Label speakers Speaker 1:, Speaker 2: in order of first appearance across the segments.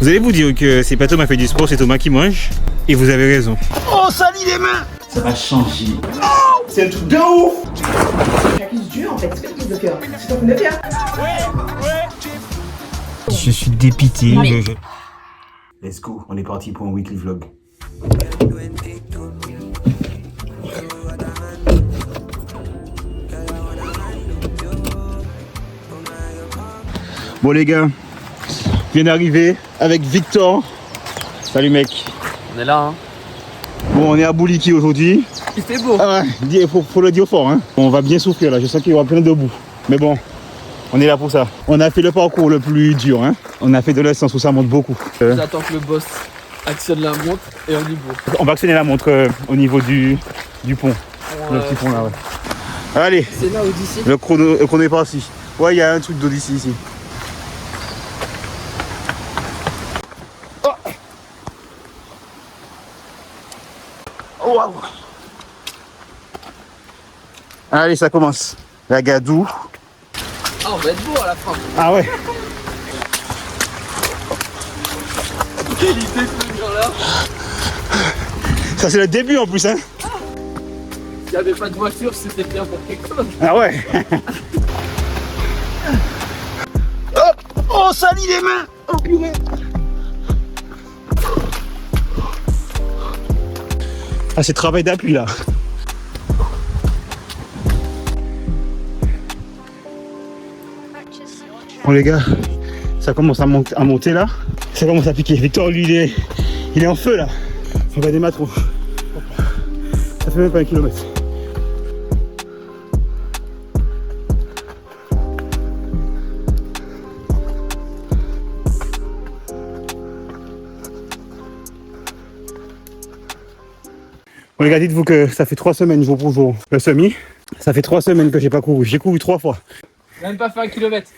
Speaker 1: Vous allez vous dire que c'est pas Thomas fait du sport, c'est Thomas qui mange. Et vous avez raison. Oh, salis les mains. Ça va changer. Oh, c'est un truc de ouf.
Speaker 2: J'accuse Dieu en fait, c'est pas une prise de cœur. C'est pas une prise de cœur.
Speaker 1: Je suis dépité. Let's go, on est parti pour un weekly vlog. Bon les gars, je viens d'arriver avec Victor. Salut mec.
Speaker 3: On est là hein.
Speaker 1: Bon, on est à Bouliki aujourd'hui.
Speaker 3: Il fait beau.
Speaker 1: Ah ouais, faut le dire fort hein. On va bien souffrir là, je sens qu'il y aura plein de boue. Mais bon, on est là pour ça. On a fait le parcours le plus dur hein. On a fait de l'essence où ça monte beaucoup.
Speaker 3: J'attends que le boss actionne la montre et on y va.
Speaker 1: On va actionner la montre au niveau du pont. Le petit pont là ouais. Allez.
Speaker 3: C'est là Odyssée.
Speaker 1: Le chrono est parti. Ouais, il y a un truc d'Odyssée ici. Oh. Wow. Allez, ça commence. La Gadou.
Speaker 3: Ah, on va être beau à la fin.
Speaker 1: Ah ouais.
Speaker 3: Quelle idée ce genre-là.
Speaker 1: Ça c'est le début en plus hein.
Speaker 3: S'il n'y avait pas de voiture, c'était bien pour quelque chose.
Speaker 1: Ah ouais. Hop. Oh, salis les mains. Oh purée. Ah, c'est travail d'appui là. Bon les gars, ça commence à monter là. Ça commence à piquer. Victor lui il est en feu là. Regardez ma tronche. Ça fait même pas 1 kilomètre. Bon les gars, dites-vous que ça fait 3 semaines jour pour jour le semi. Ça fait 3 semaines que j'ai pas couru. J'ai couru 3 fois.
Speaker 3: Même pas fait 1 kilomètre.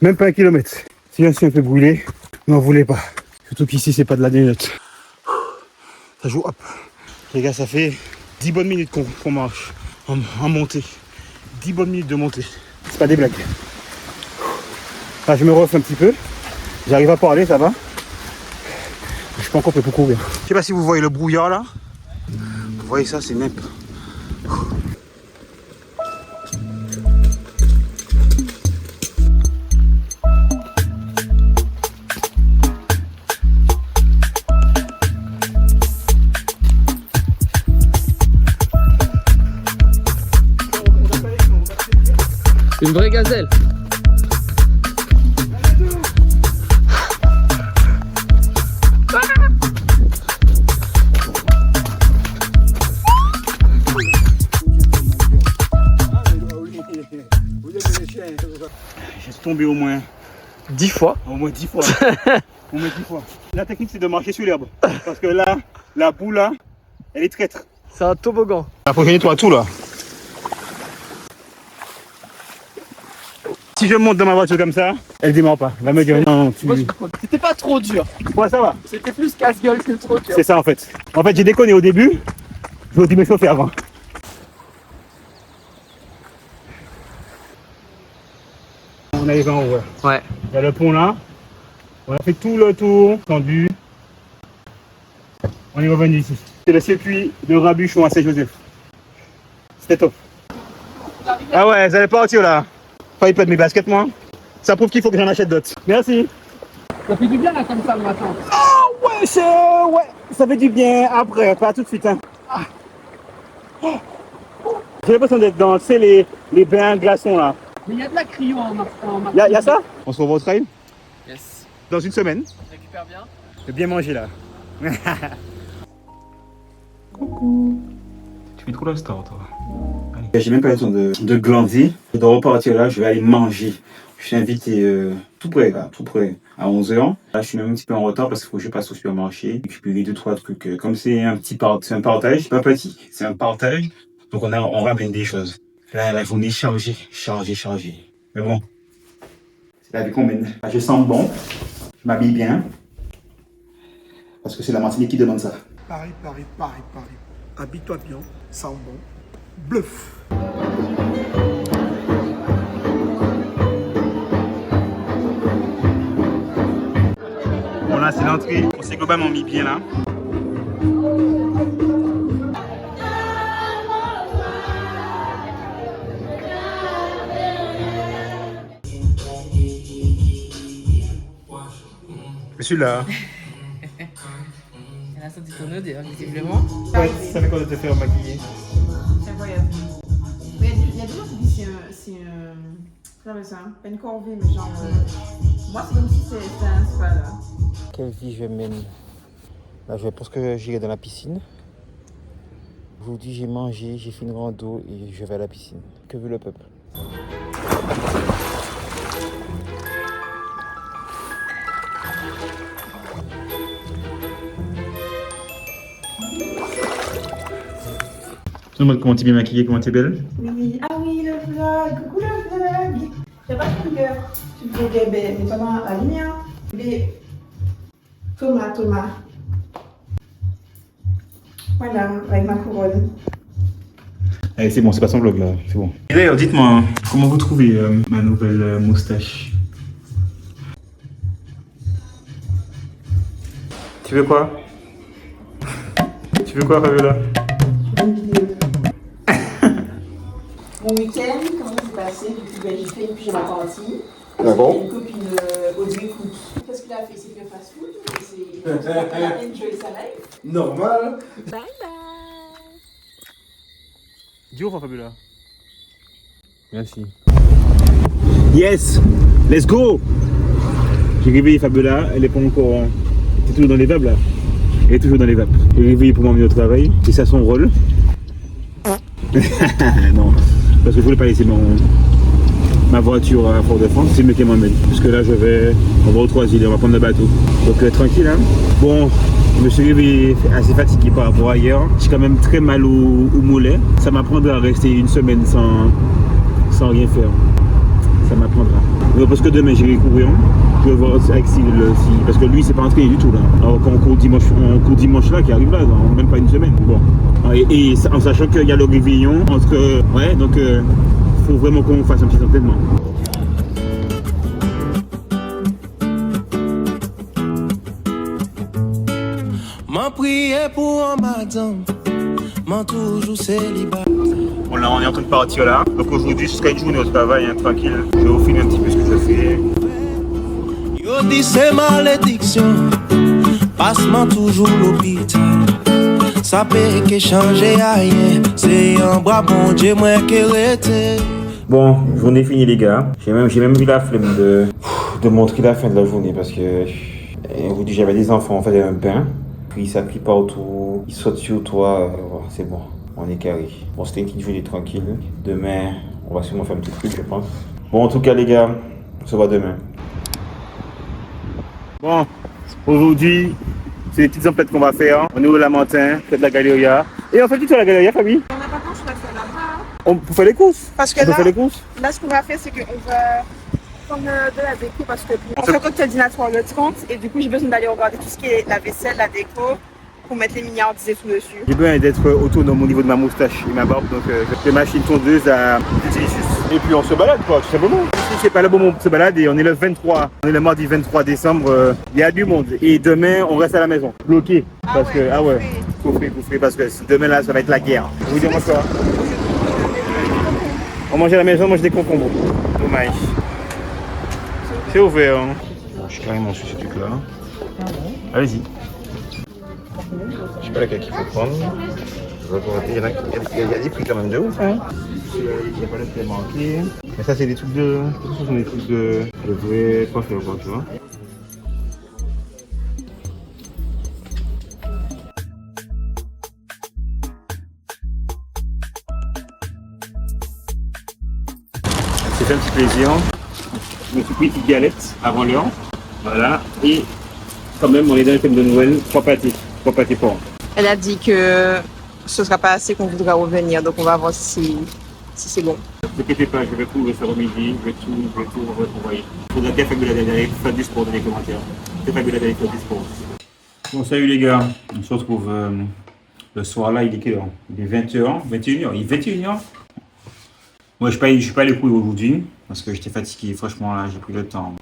Speaker 1: Même pas 1 kilomètre. Si on s'est fait brûler, n'en voulez pas. Surtout qu'ici c'est pas de la dénote. Ça joue hop. Les gars, ça fait 10 bonnes minutes qu'on marche en montée. 10 bonnes minutes de montée. C'est pas des blagues. Là, je me refais un petit peu. J'arrive à parler, ça va. Je suis pas encore prêt pour courir. Je sais pas si vous voyez le brouillard là. Vous voyez ça, c'est même.
Speaker 3: Une vraie gazelle.
Speaker 1: J'ai tombé au moins
Speaker 3: 10 fois.
Speaker 1: Au moins 10 fois. Au moins 10 fois. La technique c'est de marcher sur l'herbe. Parce que là, la boue là, elle est traître.
Speaker 3: C'est un toboggan.
Speaker 1: La prochaine toi tout là. Si je monte dans ma voiture comme ça, elle démarre pas. Elle va me dire non, tu...
Speaker 3: C'était pas trop dur.
Speaker 1: Ouais, ça va.
Speaker 3: C'était plus casse-gueule que trop dur.
Speaker 1: C'est ça en fait. En fait, j'ai déconné au début. J'aurais dû me chauffer avant. On arrive en haut.
Speaker 3: Ouais.
Speaker 1: Il y a le pont là. On a fait tout le tour tendu. On est revenu ici. C'est le circuit de Rabuchon à Saint-Joseph. C'était top. Ah ouais, vous allez partir là. Failli perdre mes baskets moi. Ça prouve qu'il faut que j'en achète d'autres. Merci.
Speaker 3: Ça fait du bien là comme ça le matin.
Speaker 1: Oh ouais, ouais, ça fait du bien après, pas tout de suite. Hein. Ah. Oh. J'ai l'impression d'être dans les bains glaçons là.
Speaker 3: Mais il y a de la cryo en marche.
Speaker 1: Il y a ça? On se revoit au trail
Speaker 3: Yes.
Speaker 1: dans une semaine.
Speaker 3: Récupère bien.
Speaker 1: Je vais bien manger là. Coucou. Tu fais trop la star toi. J'ai même pas le temps de glander. Je dois repartir là, je vais aller manger. Je suis invité tout près là, tout près, à 11h. Là je suis même un petit peu en retard parce qu'il faut que je passe au supermarché, récupérer 2-3 trucs. Comme c'est un partage, pas petit, c'est un partage. Donc on ramène des choses. Là la journée chargée. Mais bon, c'est la vie qu'on mène. Là, je sens bon, je m'habille bien. Parce que c'est la Martinique qui demande ça.
Speaker 4: Paris. Habille-toi bien, sens bon, bluff.
Speaker 1: Bon là c'est l'entrée, on s'est globalement mis bien là. Celui-là.
Speaker 2: Elle a senti ton odeur, visiblement.
Speaker 1: Ouais, ça fait quoi de te faire maquiller?
Speaker 2: C'est incroyable. Il y a des gens qui disent que c'est une corvée, mais genre. Moi, c'est comme si c'était un spa là.
Speaker 5: Quelle vie je mène? Là, je pense que j'irai dans la piscine. Aujourd'hui, j'ai mangé, j'ai fait une rando et je vais à la piscine. Que veut le peuple?
Speaker 1: Comment t'es bien maquillée, comment t'es belle?
Speaker 2: Oui, ah oui, le vlog, coucou le vlog. J'ai pas de cœur. Tu vloguais, mais pendant la lumière. Mais Thomas. Voilà, avec ma couronne.
Speaker 1: Allez, c'est bon, c'est pas son vlog là, c'est bon. Et d'ailleurs, dites-moi, comment vous trouvez ma nouvelle moustache? Tu veux quoi? Tu veux quoi, Fabiola?
Speaker 2: Mon week-end, comment s'est passé? J'ai fait une pyjama party.
Speaker 1: D'accord.
Speaker 2: Une copine Audrey écoute. Qu'est-ce qu'il a fait? C'est fait fast food? Il a enjoy sa life?
Speaker 4: Normal.
Speaker 2: Bye bye!
Speaker 1: Dis au revoir, Fabiola.
Speaker 5: Merci.
Speaker 1: Yes! Let's go! J'ai réveillé Fabiola, elle est pas encore. Elle est toujours dans les vapes là. Elle est toujours dans les vapes. J'ai réveillé pour m'emmener au travail, et c'est son rôle. Non, parce que je voulais pas laisser ma voiture à Fort-de-France, c'est mieux qu'elle m'emmène. Puisque là, on va aux Trois-Îles, on va prendre le bateau. Donc tranquille, hein. Bon, je me suis réveillé assez fatigué par rapport à hier. J'ai quand même très mal au mollet. Ça m'apprendra à rester une semaine sans rien faire. Ça m'apprendra. Parce que demain, j'irai courir. Je vais voir avec Cyril aussi. Parce que lui, c'est pas entraîné du tout là. Alors quand on court dimanche là, qui arrive là, dans même pas une semaine. Bon. Et en sachant qu'il y a le réveillon entre. Ouais, donc faut vraiment qu'on fasse un petit entraînement.
Speaker 6: M'en prier pour un madame, m'en toujours célibataire.
Speaker 1: Bon là, on est en train de partir là. Donc aujourd'hui, ce sera une journée au travail, hein, tranquille. Je vais vous filmer un petit peu ce que je fais.
Speaker 6: Yo dis c'est malédiction, passe-moi toujours l'hôpital. Ça peut que changer à rien, c'est un bras bon Dieu moi qui était.
Speaker 1: Bon, journée finie les gars. J'ai même eu la flemme de montrer la fin de la journée parce que aujourd'hui j'avais des enfants, on faisait un bain. Puis ça plie partout, ils sautent sur toi, voilà, c'est bon, on est carré. Bon, c'était une petite journée tranquille. Demain, on va sûrement faire un petit truc, je pense. Bon, en tout cas les gars, on se voit demain. Bon, aujourd'hui, c'est des petites emplettes qu'on va faire. On est au Lamentin, près de la Galeria. Et on fait tout sur la Galeria, Fabi?
Speaker 2: On n'a pas quand je vais faire là-bas.
Speaker 1: On peut faire les courses.
Speaker 2: Parce que
Speaker 1: on peut
Speaker 2: là,
Speaker 1: faire les courses.
Speaker 2: Là, ce qu'on va faire, c'est qu'on va prendre de la déco parce que on fait un cocktail dînatoire le 30 et du coup, j'ai besoin d'aller regarder tout ce qui est la vaisselle, la déco pour mettre les milliardises et tout dessus.
Speaker 1: J'ai besoin d'être autonome au niveau de ma moustache et ma barbe, donc j'ai machine tondeuse à Utilisus. Et puis on se balade quoi, tout simplement. Si c'est pas le bon moment pour se balader, on est le 23, on est le mardi 23 décembre, il y a du monde. Et demain, on reste à la maison, bloqué. Parce que, couffé, parce que demain là, ça va être la guerre. Je vous dis, on mange quoi? On mange à la maison, on mange des concombres. Dommage. C'est ouvert. Hein. Bon, je suis carrément sur ce truc là. Allez-y. Je sais pas laquelle qu'il faut prendre. Il y a des prix quand même de ouf. Hein. Il n'y a pas le prix manqué. Mais ça, c'est des trucs de. Ce sont des trucs de vrai coiffeur, quoi, tu vois. C'est fait un petit plaisir. Je me suis pris une petite galette avant l'heure. Voilà. Et quand même, on est dans le thème de Noël, 3 pâtés porc.
Speaker 2: Elle a dit que ce sera pas assez qu'on voudra revenir, donc on va voir si c'est bon.
Speaker 1: Ne t'inquiétez pas, je vais tout refaire au midi, je vais tout envoyer. Il faudra bien Fabiola d'aller faire du sport dans les commentaires. C'est Fabiola d'aller faire du sport. Bon, salut les gars, on se retrouve le soir là, il est quelle heure? Il est 20h, 21h, il est 21h. Moi, je suis pas allé courir aujourd'hui parce que j'étais fatigué, franchement là, j'ai pris le temps.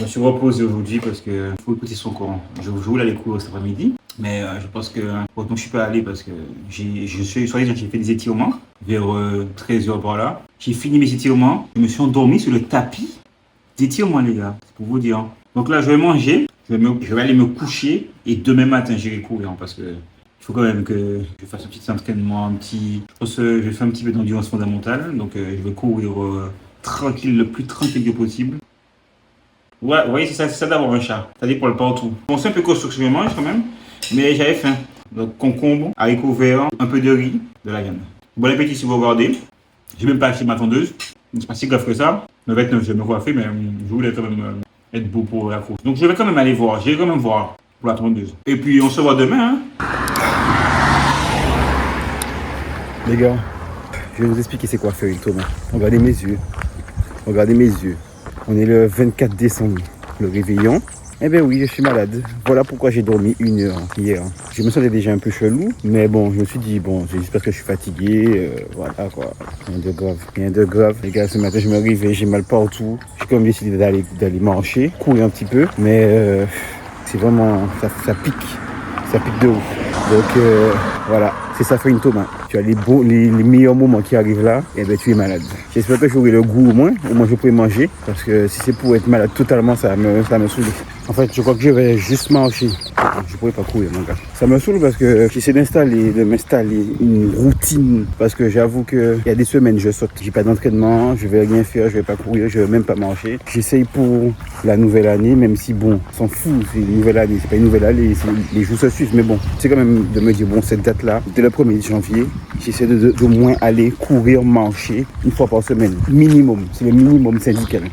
Speaker 1: Je me suis reposé aujourd'hui parce que faut écouter son courant. Je voulais aller courir cet après-midi, mais je pense que autant je suis pas allé parce que j'ai fait des étirements vers 13h par là. J'ai fini mes étirements, je me suis endormi sur le tapis d'étirements les gars, c'est pour vous dire. Donc là je vais manger, je vais aller me coucher et demain matin j'irai courir parce que il faut quand même que je fasse un petit entraînement, je pense que je vais faire un petit peu d'endurance fondamentale, donc je vais courir tranquille, le plus tranquille que possible. Ouais, vous voyez, c'est ça d'avoir un chat. Ça dit pour le partout. Bon, c'est un peu costaud que je mange quand même, mais j'avais faim. Donc, concombre, haricots verts, un peu de riz, de la viande. Bon appétit si vous regardez. J'ai même pas acheté ma tondeuse. C'est pas si grave que ça. Le 29, je vais me coiffer, mais je voulais quand même être beau pour la course. Donc, je vais quand même aller voir. J'irai quand même voir pour la tondeuse. Et puis, on se voit demain. Hein.
Speaker 5: Les gars, je vais vous expliquer c'est quoi faire une tomate. Regardez mes yeux. Regardez mes yeux. On est le 24 décembre, le réveillon. Eh bien oui, je suis malade. Voilà pourquoi j'ai dormi 1 heure hier. Je me sentais déjà un peu chelou, mais bon, je me suis dit, bon, c'est juste parce que je suis fatigué, voilà quoi. Rien de grave, rien de grave. Les gars, ce matin, je me réveille, j'ai mal partout. J'ai quand même décidé d'aller marcher, courir un petit peu, mais c'est vraiment, ça pique de ouf. Donc voilà, c'est ça fait une tomate. Tu as les meilleurs moments qui arrivent là, et ben tu es malade. J'espère que j'aurai le goût au moins je pourrai manger, parce que si c'est pour être malade totalement, ça me saoule. En fait, je crois que je vais juste marcher. Je pourrais pas courir, mon gars. Ça me saoule parce que j'essaie de m'installer une routine, parce que j'avoue qu'il y a des semaines, je saute. J'ai pas d'entraînement, je vais rien faire, je vais pas courir, je vais même pas marcher. J'essaye pour la nouvelle année, même si bon, on s'en fout, c'est une nouvelle année, c'est pas une nouvelle année, les jours se suivent, mais bon, c'est quand même de me dire, bon, cette date-là, dès le 1er janvier, j'essaie de moins aller courir, marcher 1 fois par semaine. Minimum, c'est le minimum syndical.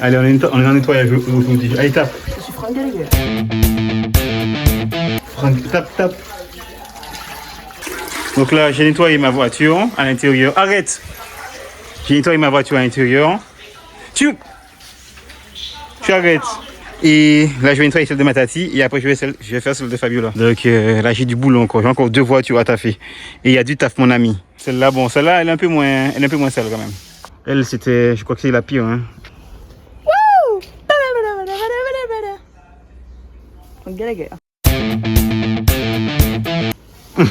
Speaker 1: Allez, on est en nettoyage aujourd'hui. Allez, tape.
Speaker 2: Je suis Franck Gallagher.
Speaker 1: Franck, tape. Donc là, j'ai nettoyé ma voiture à l'intérieur. Arrête! J'ai nettoyé ma voiture à l'intérieur. Tu arrêtes. Et là, je vais nettoyer celle de ma tati. Et après, je vais faire celle de Fabiola. Donc là, j'ai du boulot encore. J'ai encore 2 voitures à taffer. Et il y a du taf, mon ami. Celle-là, bon, elle est un peu moins sale quand même. Elle, je crois que c'est la pire. Hein.
Speaker 2: Franck Gallagher. Je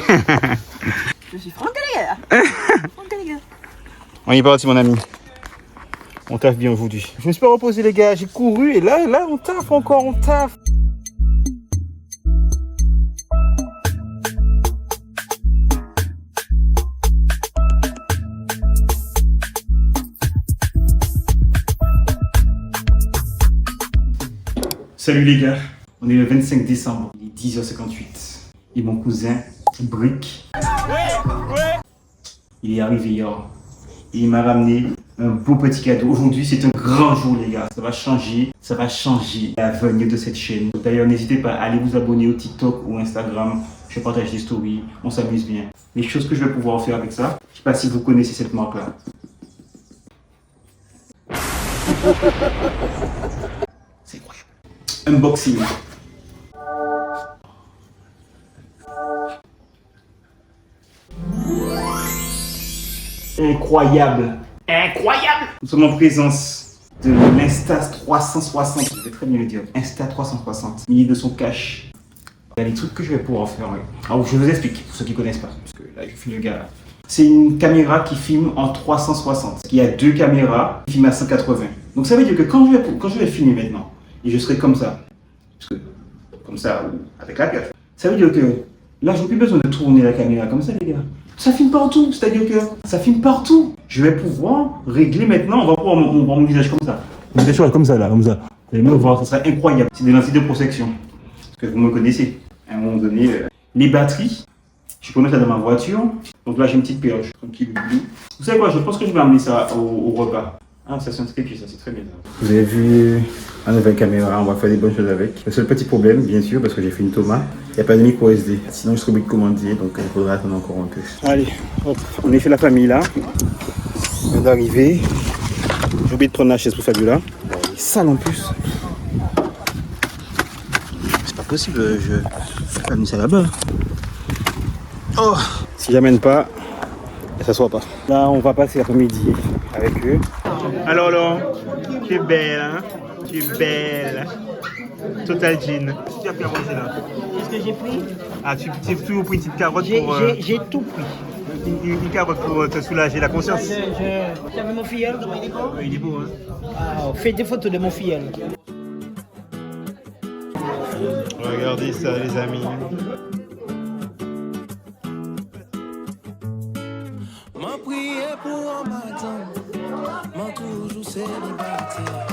Speaker 2: suis Franck Gallagher. Franck Gallagher.
Speaker 1: On est parti, mon ami. On taffe bien aujourd'hui. Je me suis pas reposé, les gars. J'ai couru et là, on taffe encore, on taffe. Salut les gars, on est le 25 décembre, il est 10h58 et mon cousin Brick, il est arrivé hier et il m'a ramené un beau petit cadeau. Aujourd'hui c'est un grand jour les gars, ça va changer l'avenir de cette chaîne. D'ailleurs n'hésitez pas à aller vous abonner au TikTok ou Instagram, je partage des stories, on s'amuse bien. Les choses que je vais pouvoir faire avec ça, je sais pas si vous connaissez cette marque là. C'est incroyable. Unboxing. Incroyable. Nous sommes en présence de l'Insta360. Je vais très bien le dire. Insta360. Il est de son cache. Il y a des trucs que je vais pouvoir faire. Ouais. Alors je vous explique pour ceux qui ne connaissent pas. Parce que là je filme le gars là. C'est une caméra qui filme en 360. Il y a 2 caméras qui filment à 180. Donc ça veut dire que quand je vais filmer maintenant, et je serai comme ça, parce que comme ça, avec la pioche, ça veut dire que là, j'ai plus besoin de tourner la caméra comme ça, les gars. Ça filme partout, c'est-à-dire que ça filme partout. Je vais pouvoir régler maintenant, on va pouvoir mon visage comme ça. Mon visage comme ça, là, comme ça. Vous allez me voir, ça sera incroyable. C'est des lentilles de protection. Parce que vous me connaissez. À un moment donné, les batteries, je peux mettre ça dans ma voiture. Donc là, j'ai une petite perche, tranquille. Vous savez quoi, je pense que je vais amener ça au repas. Ah, ça c'est un trépied, ça c'est très bien.
Speaker 5: Vous avez vu la nouvelle caméra, on va faire des bonnes choses avec. Le seul petit problème, bien sûr, parce que j'ai fait une Thomas, il n'y a pas de micro SD. Sinon, je serais obligé de commander, donc il faudra attendre encore un peu. Allez, hop, on est chez la famille là. On vient d'arriver. J'ai oublié de prendre la chaise pour Fabiola. Il est sale en plus. C'est pas possible, je fais pas mis ça là-bas. Oh, si j'amène pas, elle s'assoit pas. Là, on va passer l'après-midi avec eux.
Speaker 1: Alors, tu es belle, hein? Tu es belle. Total jean. Qu'est-ce que tu as pris à manger là?
Speaker 7: Qu'est-ce que j'ai pris?
Speaker 1: Ah, tu as toujours pris une petite carotte pour...
Speaker 7: J'ai tout pris.
Speaker 1: Une carotte pour te soulager la conscience.
Speaker 7: Tu as vu mon filleul, comment il est beau?
Speaker 1: Oui, il est beau, hein?
Speaker 7: Ah, fais des photos de mon filleul.
Speaker 1: Regardez ça, les amis.
Speaker 6: M'a prié pour un matin, m'a toujours célibataire.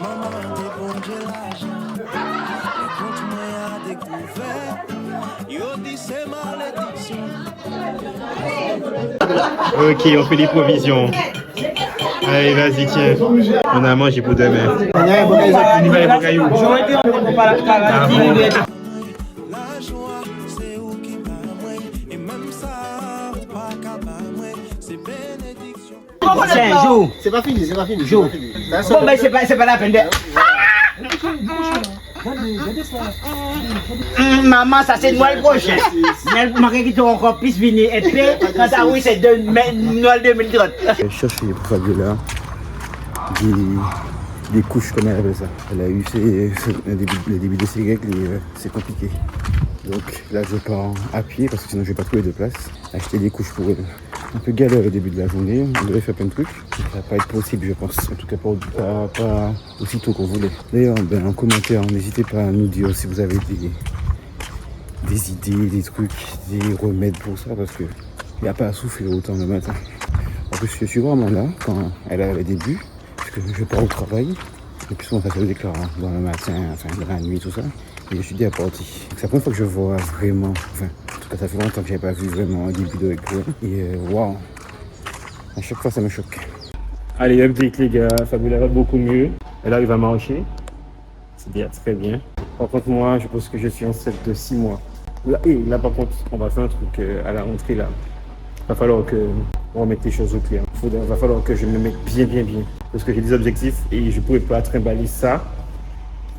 Speaker 6: Maman débonde l'argent, et quand tu m'as découvert, yo dit c'est malédiction.
Speaker 1: Ok, on fait des provisions. Allez, vas-y, tiens. On a mangé pour demain. On y va les bagailles.
Speaker 7: J'aurais dû emmener pour la paradis.
Speaker 6: La joie, c'est où qui m'a moins, et même ça, pas capable moins, c'est bénédiction.
Speaker 7: C'est un jour.
Speaker 4: C'est pas fini, c'est pas fini.
Speaker 7: Jour. Bon, ben c'est pas la peine de... Maman, ça c'est Noël prochain. Mais vous marquez qu'ils sont encore plus venus épais. Quand ça oui, c'est Noël 2030.
Speaker 5: Elle cherche pour Fabiola des couches, comme elle appelle ça. Elle a eu le début de ses règles et c'est compliqué. Donc là, je pars à pied parce que sinon je vais pas trouver de place. Acheter des couches pour elle. Un peu galère au début de la journée, on devait faire plein de trucs. Ça va pas être possible, je pense. En tout cas, pas aussitôt qu'on voulait. D'ailleurs, en commentaire, n'hésitez pas à nous dire si vous avez des idées, des trucs, des remèdes pour ça, parce que il n'y a pas à souffrir autant le matin. En plus, je suis vraiment là quand elle a le début, parce que je pars au travail. Et puis souvent, ça se déclare dans le matin, enfin dans la nuit, tout ça. Et je suis déjà parti. C'est la première fois que je vois vraiment, enfin, en tout cas, ça fait longtemps que je n'avais pas vu vraiment un début de récré. Et waouh, à chaque fois, ça me choque. Allez, update les gars, Fabiola va beaucoup mieux. Elle arrive à marcher. C'est bien, très bien. Par contre, moi, je pense que je suis enceinte de 6 mois. Là, par contre, on va faire un truc à la rentrée là. Il va falloir que on remette les choses au clair. Il va falloir que je me mette bien. Parce que j'ai des objectifs et je ne pourrais pas trimballer ça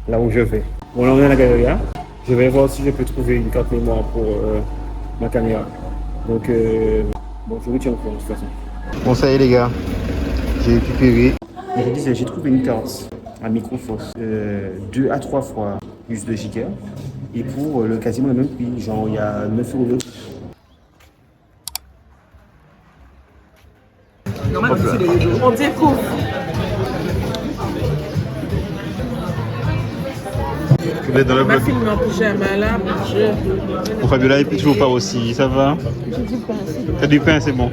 Speaker 5: là où je vais. Bon, là, on est à la galerie. Je vais voir si je peux trouver une carte mémoire pour ma caméra. Donc, bon, je vous tiens au courant de toute façon. Bon, ça y est, les gars. J'ai récupéré. J'ai trouvé une carte à micro-force 2 à 3 fois plus de giga. Et pour quasiment le même prix, genre il y a 9 €.
Speaker 2: On découvre.
Speaker 1: Vous êtes dans le bloc.
Speaker 2: Filmer en pyjama là,
Speaker 1: Pour Fabiola, il peut toujours pas aussi. Ça va? T'as du pain, c'est bon.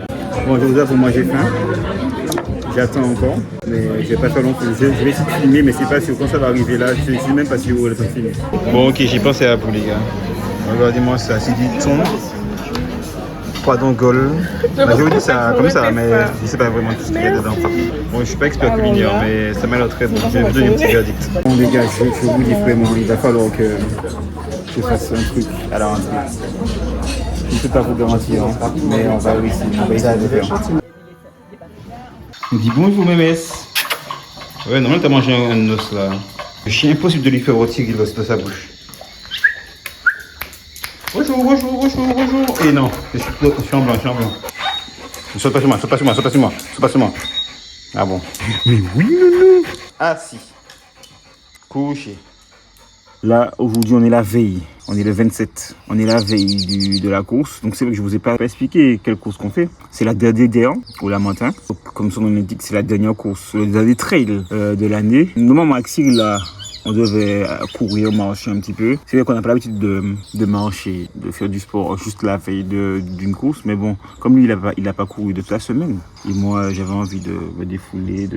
Speaker 5: Bon, je vous avoue, moi j'ai faim. J'attends encore, mais je vais pas faire longtemps. Je vais essayer de filmer, mais c'est pas sûr. Quand ça va arriver là, je suis même pas sûr où elle va filmer.
Speaker 1: Bon, ok, j'ai pensé à vous, les gars. Regardez-moi ça. C'est du thon. Poisson gol. Bah, je vous dis ça comme ça, mais je sais pas vraiment tout ce qu'il y a dedans. Bon, je suis pas expert culinaire, mais ça m'a l'air très bon. Je vais vous donner un petit verdict.
Speaker 5: Bon, les gars, je vous dis vraiment, il va falloir que je fasse un truc à la rentrée. Je ne peux pas vous garantir, hein, mais on va réussir. On va essayer de le faire.
Speaker 1: On dit bonjour, mémesse. Ouais, normalement, t'as mangé un os là. Je suis impossible de lui faire retirer l'os de sa bouche. Bonjour. Et non, je suis en blanc. Saute pas sur moi. Ah bon.
Speaker 5: Mais oui, nounou.
Speaker 1: Assis. Couché.
Speaker 5: Là, aujourd'hui, on est la veille. On est le 27. On est la veille de la course. Donc, c'est vrai que je vous ai pas expliqué quelle course qu'on fait. C'est la dernière au Lamentin. Comme son nom l'indique, c'est la dernière course, le dernier trail de l'année. Normalement, Axel, là,
Speaker 1: on devait courir, marcher un petit peu. C'est vrai qu'on n'a pas l'habitude de marcher, de faire du sport juste la veille d'une course. Mais bon, comme lui, il a pas couru de toute la semaine. Et moi, j'avais envie de me défouler.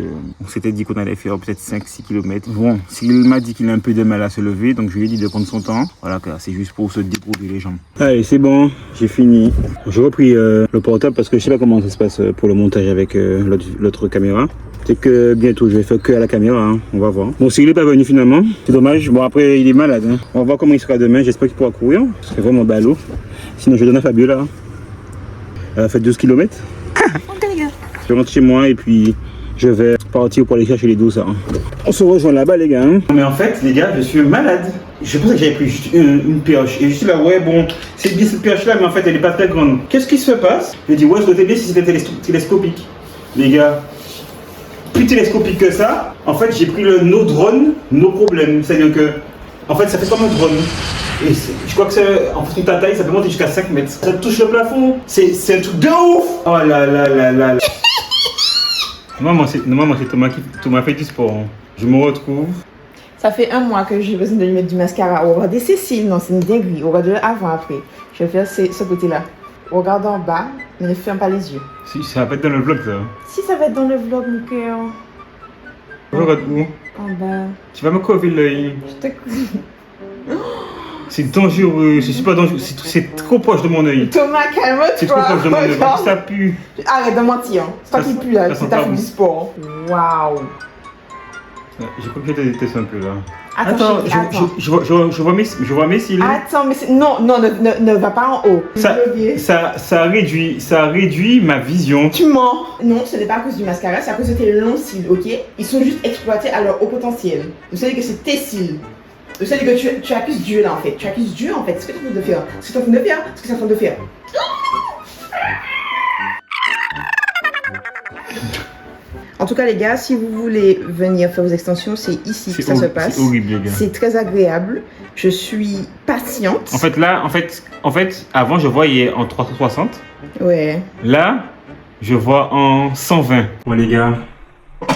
Speaker 1: On s'était dit qu'on allait faire peut-être 5-6 km. Bon, s'il m'a dit qu'il a un peu de mal à se lever, donc je lui ai dit de prendre son temps. Voilà, c'est juste pour se débrouiller les jambes. Allez, c'est bon, j'ai fini. J'ai repris le portable parce que je sais pas comment ça se passe pour le montage avec l'autre caméra. Peut-être que bientôt je vais faire que à la caméra, hein. On va voir. Bon, s'il n'est pas venu finalement, c'est dommage. Bon, après il est malade, hein. On va voir comment il sera demain. J'espère qu'il pourra courir. C'est vraiment ballot. Sinon je donne à Fabiola. Elle a fait 12 km. Je rentre chez moi et puis je vais partir pour aller chercher les dossards. On se rejoint là-bas les gars. Hein. Mais en fait les gars, je suis malade. Je pensais que j'avais pris juste une perche. Et je suis là, ouais bon, c'est bien cette perche là, mais en fait elle est pas très grande. Qu'est-ce qui se passe? Je dis ouais, je souhaitais bien si c'était télescopique. Les gars, plus télescopique que ça, en fait j'ai pris le no drone, no problème. C'est-à-dire que, en fait ça fait comme un drone. Et je crois que en fonction de ta taille, ça peut monter jusqu'à 5 mètres. Ça touche le plafond. C'est un truc de ouf. Oh là là là là. Normalement c'est Thomas fait du sport. Je me retrouve.
Speaker 2: Ça fait 1 mois que j'ai besoin de lui mettre du mascara. Regardez ses cils, non, c'est une dinguerie. Regardez avant, après. Je vais faire ce côté-là. Regarde en bas, mais ne ferme pas les yeux.
Speaker 1: Si, ça va pas être dans le vlog ça.
Speaker 2: Si, ça va être dans le vlog, mon cœur.
Speaker 1: Regarde où?
Speaker 2: En bas.
Speaker 1: Tu vas me cover l'œil.
Speaker 2: Je te...
Speaker 1: C'est dangereux, c'est super dangereux, c'est trop proche de mon œil.
Speaker 2: Thomas, calme-toi.
Speaker 1: C'est trop proche de mon œil, ça pue.
Speaker 2: Arrête de mentir. C'est toi qui pue là, c'est ta fait du sport. Waouh.
Speaker 1: J'ai cru que je te déteste un peu là.
Speaker 2: Attends,
Speaker 1: je vois mes cils.
Speaker 2: Attends, mais non, ne va pas en haut.
Speaker 1: Ça réduit ma vision.
Speaker 2: Tu mens. Non, ce n'est pas à cause du mascara, c'est à cause de tes longs cils, ok? Ils sont juste exploités à leur haut potentiel. Vous savez que c'est tes cils. Vous savez que tu accuses Dieu là en fait. Tu accuses Dieu en fait. Ce que tu es en train de faire. Ce que tu es en train de faire. Ce que tu es en train de faire. En tout cas les gars, si vous voulez venir faire vos extensions, c'est ici que ça se passe.
Speaker 1: C'est horrible les gars.
Speaker 2: C'est très agréable. Je suis patiente.
Speaker 1: En fait, avant je voyais en 360.
Speaker 2: Ouais.
Speaker 1: Là, je vois en 120. Bon les gars,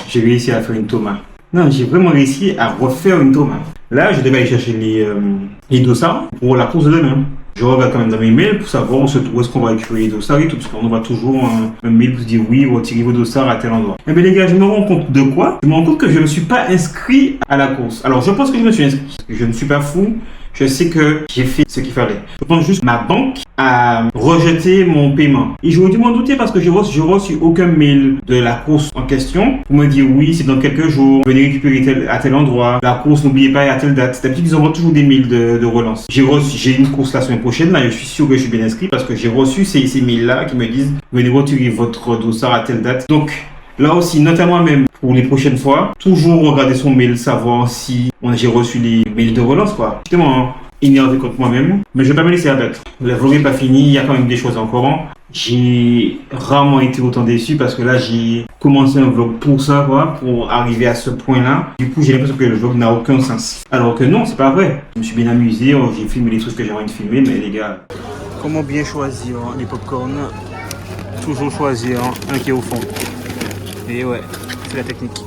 Speaker 1: j'ai réussi à faire une tomate. Non, j'ai vraiment réussi à refaire une tomate. Là, je devais aller chercher les dossards pour la course de demain. Je regarde quand même dans mes mails pour savoir où est-ce qu'on va récupérer les dossards et tout, parce qu'on envoie toujours un mail pour se dire oui, retirez vos dossards à tel endroit. Eh bien les gars, je me rends compte de quoi? Je me rends compte que je ne me suis pas inscrit à la course. Alors je pense que je me suis inscrit. Je ne suis pas fou. Je sais que j'ai fait ce qu'il fallait. Je pense juste ma banque a rejeté mon paiement. Et j'aurais dû m'en douter parce que je n'ai reçu aucun mail de la course en question pour me dire oui, c'est dans quelques jours, venez récupérer à tel endroit. La course, n'oubliez pas, à telle date. D'habitude, ils envoient toujours des mails de relance. J'ai une course la semaine prochaine. Là, je suis sûr que je suis bien inscrit parce que j'ai reçu ces mails-là qui me disent venez retirer votre dossard à telle date. Donc, là aussi, notamment même pour les prochaines fois, toujours regarder son mail, savoir si j'ai reçu les mails de relance, quoi. Justement, énervé contre moi-même, mais je vais pas me laisser abattre. Le vlog n'est pas fini, il y a quand même des choses encore. J'ai rarement été autant déçu parce que là, j'ai commencé un vlog pour ça, quoi, pour arriver à ce point-là. Du coup, j'ai l'impression que le vlog n'a aucun sens. Alors que non, c'est pas vrai. Je me suis bien amusé, j'ai filmé les trucs que j'ai envie de filmer, mais les gars... Comment bien choisir les popcorn? Toujours choisir un qui est au fond. Et ouais, c'est la technique.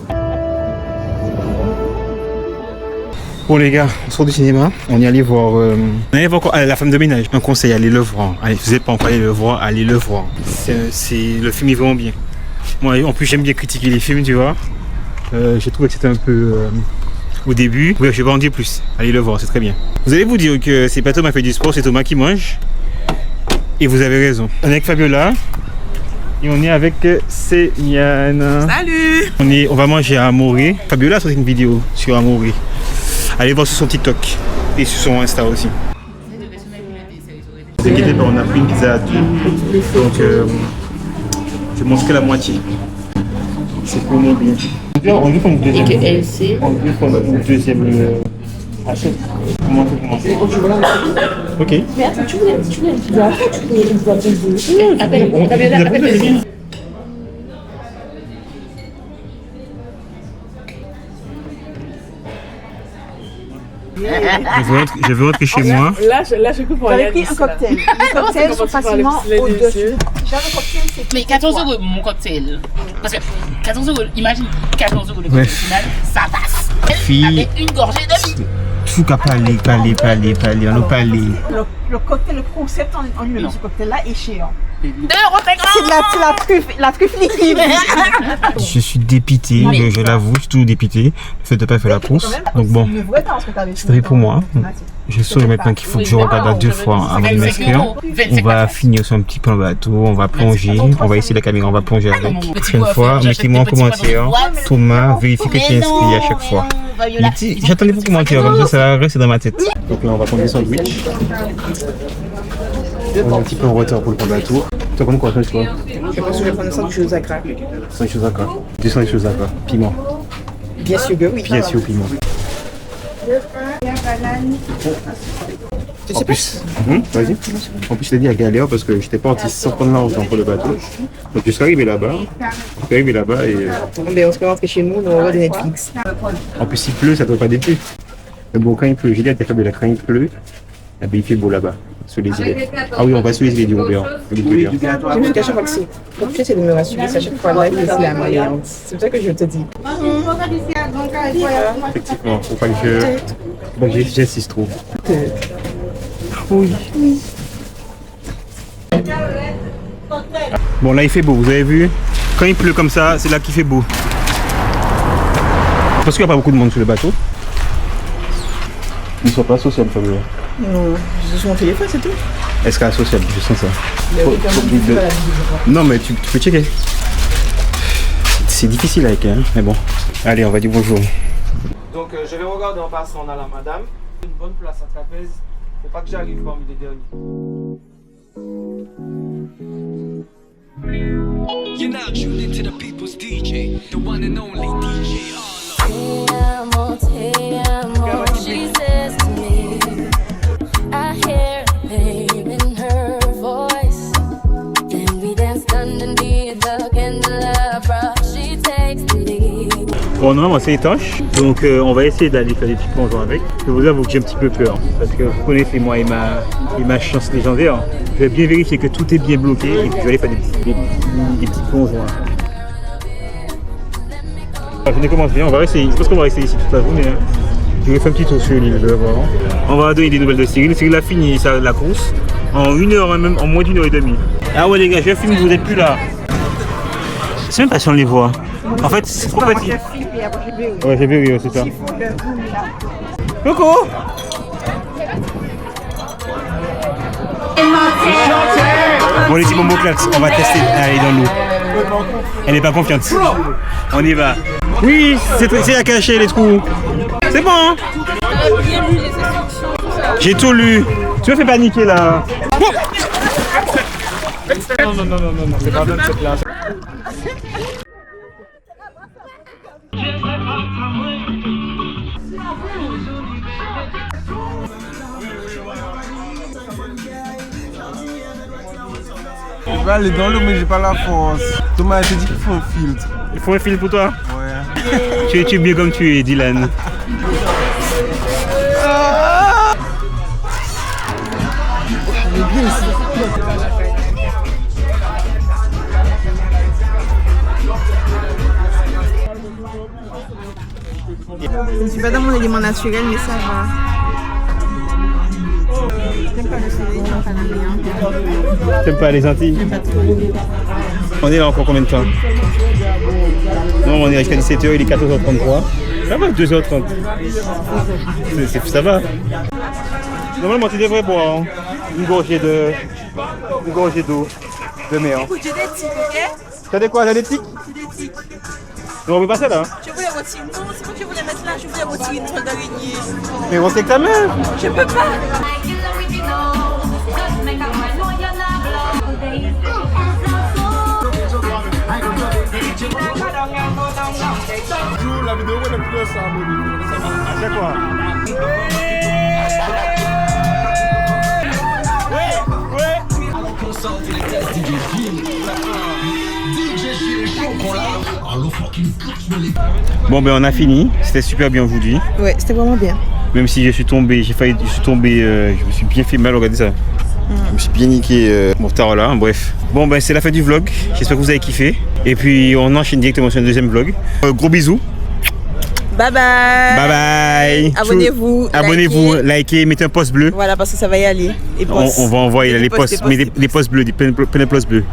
Speaker 1: Bon les gars, on sort du cinéma, on y allait voir... On allait voir La femme de ménage. Un conseil, allez le voir. Allez, vous n'êtes pas encore allé le voir, allez le voir. Le film est vraiment bien. Moi en plus j'aime bien critiquer les films, tu vois. J'ai trouvé que c'était un peu... au début. Ouais, je vais pas en dire plus. Allez le voir, c'est très bien. Vous allez vous dire que c'est pas Thomas qui fait du sport, c'est Thomas qui mange. Et vous avez raison. On est avec Fabiola. Et on est avec Sémiane.
Speaker 2: Salut!
Speaker 1: On va manger à Amoré. Fabiola a sorti une vidéo sur Amoré. Allez voir sur son TikTok et sur son Insta aussi. Ne vous inquiétez pas, on a pris une pizza à deux. Donc je mange que la moitié. C'est pour mon bien. On veut prendre une deuxième. Et que elle sait. On veut prendre une deuxième assiette. Comment on peut commencer? Ok.
Speaker 8: Mais attends, tu voulais une pizza après, tu voulais une pizza de appelle.
Speaker 1: Je veux rentrer chez moi.
Speaker 8: Là, je coupe pour aller.
Speaker 2: J'avais pris un cocktail. Les cocktails sont facilement au-dessus.
Speaker 9: Mais 14 € mon cocktail. Parce que 14 €, imagine 14 € le cocktail final, ça passe.
Speaker 5: Fille,
Speaker 7: avec une gorgée de vie.
Speaker 5: tout qu'à parler, on a parlé.
Speaker 2: Le cocktail, le concept en lui-même, ce cocktail-là est chiant.
Speaker 7: C'est
Speaker 2: de la truffe liquide.
Speaker 5: Je suis dépité, je l'avoue, je suis tout dépité. Le fait de ne pas faire la course. Donc bon, c'était pour moi. Je saurais maintenant qu'il faut que je regarde à 2 fois avant de m'inscrire. On va finir sur un petit plan bateau, on va plonger, on va essayer la caméra, on va plonger avec. Prochaine fois, mettez-moi en commentaire, Thomas, vérifiez que tu es inscrit à chaque fois. J'attendais vos commentaires, comme ça reste dans ma tête. Donc là, on va prendre des sandwichs. On est un petit peu en retard pour le plan bateau. Tu vas prendre quoi, toi?
Speaker 2: Je pense que je vais prendre 5 choses à gras.
Speaker 5: 5 choses à gras. 200 choses à gras. Piment.
Speaker 2: Bien sûr que oui.
Speaker 5: Bien sûr, piment. En plus, vas-y. En plus, je t'ai dit à galère parce que j'étais parti sans prendre l'argent pour le bateau. Donc, je suis arrivé là-bas. Et.
Speaker 2: Ben, on se peut rentrer chez nous, on va de Netflix.
Speaker 5: En plus, il pleut, ça ne doit pas déplaire. Mais bon, quand il pleut, j'ai dit à tes frères, quand il pleut, eh bien, il fait beau là-bas, sur les îles. Ah oui, on va sur les îles du Robert.
Speaker 2: Je me dis qu'à chaque fois que c'est compliqué, c'est de me rassurer, c'est à chaque fois là que c'est la meilleure. C'est pour ça que je te dis.
Speaker 5: Effectivement, faut pas que j'insiste trop. Oui. Bon, là il fait beau, vous avez vu? Quand il pleut comme ça, c'est là qu'il fait beau. Parce qu'il n'y a pas beaucoup de monde sur le bateau. Ils ne sont pas sociables, Fabio.
Speaker 2: Non, je suis mon téléphone, c'est tout.
Speaker 5: Est-ce qu'elle est sociable? Je sens ça. Non, mais tu peux checker. C'est difficile avec elle, hein? Mais bon. Allez, on va dire bonjour.
Speaker 3: Donc je vais regarder en passant à la madame. Une bonne place à trapèze. Faut pas que j'arrive parmi les derniers.
Speaker 6: You're now tuned into the people's DJ, the one and only DJ
Speaker 8: She says to me, I hear pain in her voice. Then we dance underneath the candelabra. She takes the lead.
Speaker 5: Bon, normalement c'est étanche, donc on va essayer d'aller faire des petits plongeons avec. Je vous avoue que j'ai un petit peu peur, parce que vous connaissez moi et ma chance légendaire. Je vais bien vérifier que tout est bien bloqué et puis je vais aller faire des petits plongeons. Je n'ai commencé, on va essayer, je pense qu'on va essayer ici toute la journée. Hein. Je vais faire un petit tour sur l'île, je vais voir. On va donner des nouvelles de Cyril. Cyril a fini la course en 1 heure, même en moins d'1 heure et demie. Ah ouais les gars, je filme, vous n'êtes plus là. C'est même pas si on les voit. En fait, c'est trop petit. Ouais, j'ai vu, c'est ça. Coucou. Bon les petits bonbons clats, on va tester d'aller dans l'eau. Elle n'est pas confiante. On y va. Oui, c'est à cacher les trous. C'est bon hein? J'ai tout lu. Tu me fais paniquer là.
Speaker 3: Non, c'est pas bien de cette là.
Speaker 10: Je vais aller dans l'eau mais j'ai pas la force. Thomas a dit qu'il faut un filtre.
Speaker 5: Il faut un filtre pour toi?
Speaker 10: Ouais.
Speaker 5: Tu es bien comme tu es, Dylan.
Speaker 2: Je ne suis pas dans mon élément naturel, mais ça va.
Speaker 5: T'aimes pas les Antilles? On est là encore combien de temps? Non, on est jusqu'à 17h, il est 14h33. Ça va, 2h30. Ça va. Normalement, tu devrais boire hein, une gorgée d'eau de mer.
Speaker 9: J'ai des tics, ok?
Speaker 5: T'as des quoi? T'as des tics? On peut passer là.
Speaker 9: Je voulais retirer. Non, c'est pas que je voulais mettre là, je voulais retirer une toile d'araignée.
Speaker 5: Mais on sait que ta mère.
Speaker 9: Je peux pas.
Speaker 10: La vidéo on est plus ça.
Speaker 5: C'est quoi? Bon ben on a fini, c'était super bien aujourd'hui.
Speaker 2: Ouais, c'était vraiment bien.
Speaker 5: Même si je suis tombé, je me suis bien fait mal, regardez ça. Je me suis bien niqué mon retard là, bref. Bon ben c'est la fin du vlog, j'espère que vous avez kiffé. Et puis on enchaîne directement sur un deuxième vlog. Gros bisous.
Speaker 9: Bye bye.
Speaker 5: Bye bye.
Speaker 9: Abonnez-vous.
Speaker 5: Abonnez-vous, likez, mettez un pouce bleu.
Speaker 9: Voilà, parce que ça va y aller. Et
Speaker 5: On va envoyer les posts, mais des posts bleus, plein de posts bleus.